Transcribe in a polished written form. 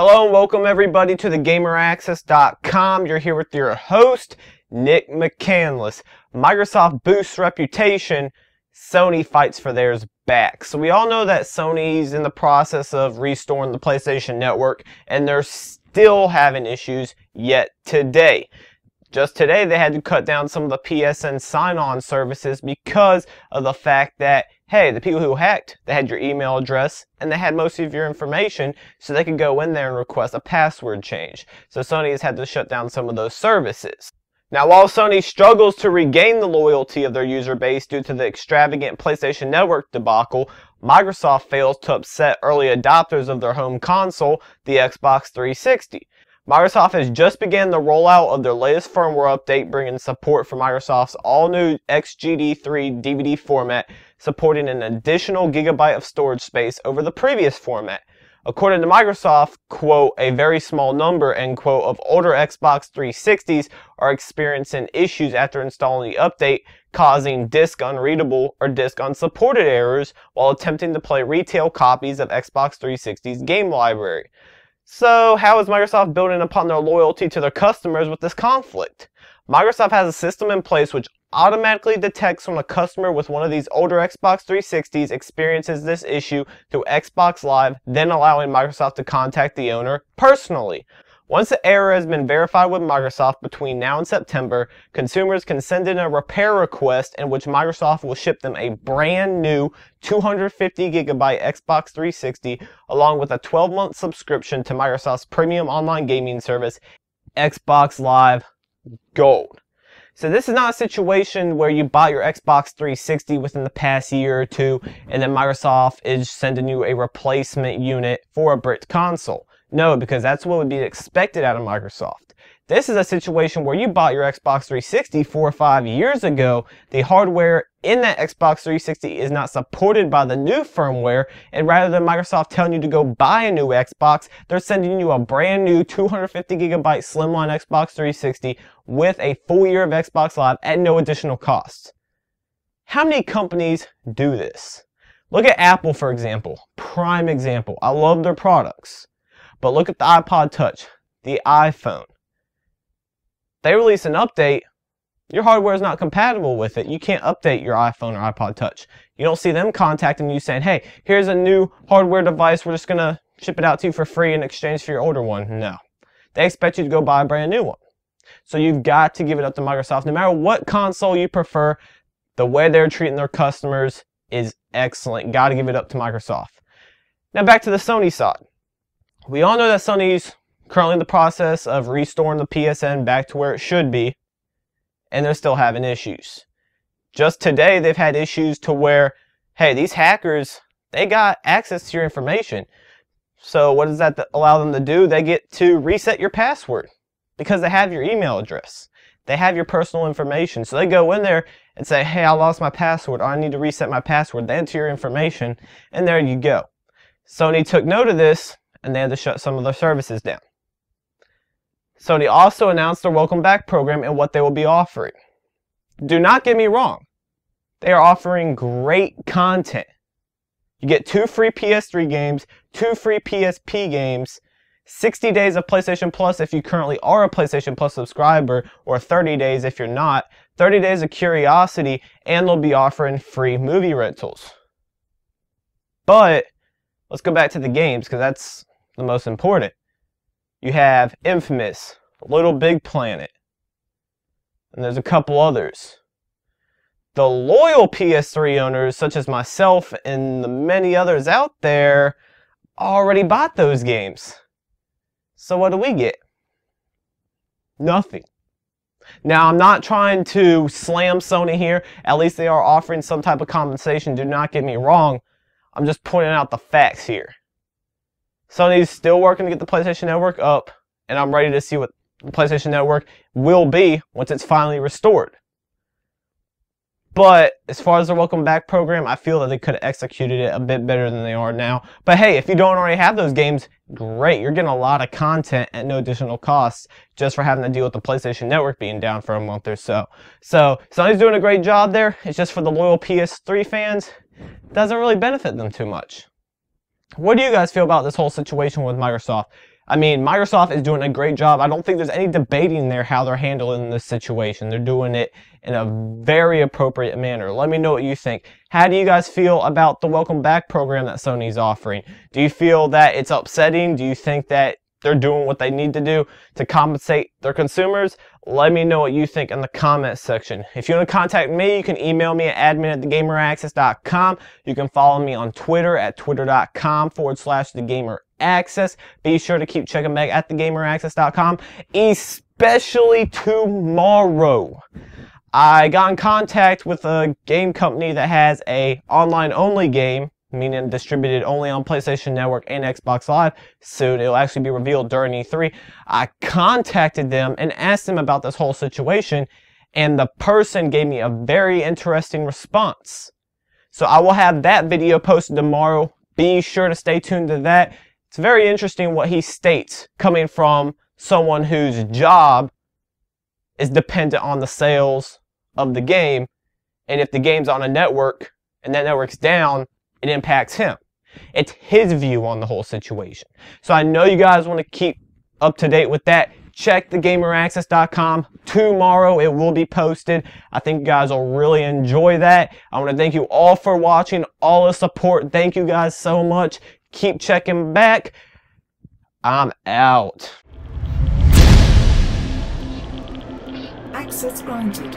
Hello and welcome everybody to the GamerAccess.com. You're here with your host, Nick McCandless. Microsoft boosts reputation, Sony fights for theirs back. So we all know that Sony's in the process of restoring the PlayStation Network, and they're still having issues yet today. Just today they had to cut down some of the PSN sign-on services because of the fact that, hey, the people who hacked, they had your email address and they had most of your information, so they could go in there and request a password change. So Sony has had to shut down some of those services. Now, while Sony struggles to regain the loyalty of their user base due to the extravagant PlayStation Network debacle, Microsoft fails to upset early adopters of their home console, the Xbox 360. Microsoft has just begun the rollout of their latest firmware update, bringing support for Microsoft's all-new XGD3 DVD format, supporting an additional gigabyte of storage space over the previous format. According to Microsoft, quote, a very small number, end quote, of older Xbox 360s are experiencing issues after installing the update, causing disk unreadable or disk unsupported errors while attempting to play retail copies of Xbox 360's game library. So how is Microsoft building upon their loyalty to their customers with this conflict? Microsoft has a system in place which automatically detects when a customer with one of these older Xbox 360s experiences this issue through Xbox Live, then allowing Microsoft to contact the owner personally. Once the error has been verified with Microsoft between now and September, consumers can send in a repair request in which Microsoft will ship them a brand new 250 gigabyte Xbox 360 along with a 12-month subscription to Microsoft's premium online gaming service, Xbox Live Gold. So this is not a situation where you bought your Xbox 360 within the past year or two and then Microsoft is sending you a replacement unit for a bricked console. No, because that's what would be expected out of Microsoft. This is a situation where you bought your Xbox 360 4 or 5 years ago. The hardware in that Xbox 360 is not supported by the new firmware, and rather than Microsoft telling you to go buy a new Xbox, they're sending you a brand new 250 gigabyte slimline Xbox 360 with a full year of Xbox Live at no additional cost. How many companies do this? Look at Apple, for example. Prime example. I love their products. But look at the iPod Touch, the iPhone. They release an update, your hardware is not compatible with it. You can't update your iPhone or iPod Touch. You don't see them contacting you saying, hey, here's a new hardware device, we're just going to ship it out to you for free in exchange for your older one. No. They expect you to go buy a brand new one. So you've got to give it up to Microsoft. No matter what console you prefer, the way they're treating their customers is excellent. Got to give it up to Microsoft. Now back to the Sony side. We all know that Sony's currently in the process of restoring the PSN back to where it should be, and they're still having issues. Just today, they've had issues to where, hey, these hackers, they got access to your information. So what does that allow them to do? They get to reset your password because they have your email address. They have your personal information. So they go in there and say, hey, I lost my password, or I need to reset my password. They enter your information, and there you go. Sony took note of this, and they had to shut some of their services down. Sony also announced their Welcome Back program and what they will be offering. Do not get me wrong. They are offering great content. You get 2 free PS3 games, 2 free PSP games, 60 days of PlayStation Plus if you currently are a PlayStation Plus subscriber, or 30 days if you're not, 30 days of Curiosity, and they'll be offering free movie rentals. But let's go back to the games, because that's the most important. You have Infamous, Little Big Planet, and there's a couple others. The loyal PS3 owners, such as myself and the many others out there, already bought those games. So what do we get? Nothing. Now, I'm not trying to slam Sony here. At least they are offering some type of compensation. Do not get me wrong. I'm just pointing out the facts here. Sony's still working to get the PlayStation Network up, and I'm ready to see what the PlayStation Network will be once it's finally restored. But as far as the Welcome Back program, I feel that they could have executed it a bit better than they are now. But hey, if you don't already have those games, great. You're getting a lot of content at no additional costs just for having to deal with the PlayStation Network being down for a month or so. So Sony's doing a great job there. It's just for the loyal PS3 fans, doesn't really benefit them too much. What do you guys feel about this whole situation with Microsoft? I mean, Microsoft is doing a great job. I don't think there's any debating there how they're handling this situation. They're doing it in a very appropriate manner. Let me know what you think. How do you guys feel about the welcome back program that Sony's offering? Do you feel that it's upsetting? Do you think that they're doing what they need to do to compensate their consumers? Let me know what you think in the comments section. If you want to contact me, you can email me at admin@thegameraccess.com. You can follow me on Twitter at twitter.com/thegameraccess. Be sure to keep checking back at thegameraccess.com, especially tomorrow. I got in contact with a game company that has a online-only game, meaning distributed only on PlayStation Network and Xbox Live. Soon it'll actually be revealed during E3. I contacted them and asked them about this whole situation, and the person gave me a very interesting response. So I will have that video posted tomorrow. Be sure to stay tuned to that. It's very interesting what he states, coming from someone whose job is dependent on the sales of the game, and if the game's on a network and that network's down, it impacts him. It's his view on the whole situation. So I know you guys want to keep up to date with that. Check thegameraccess.com. Tomorrow it will be posted. I think you guys will really enjoy that. I want to thank you all for watching, all the support. Thank you guys so much. Keep checking back. I'm out. Access granted.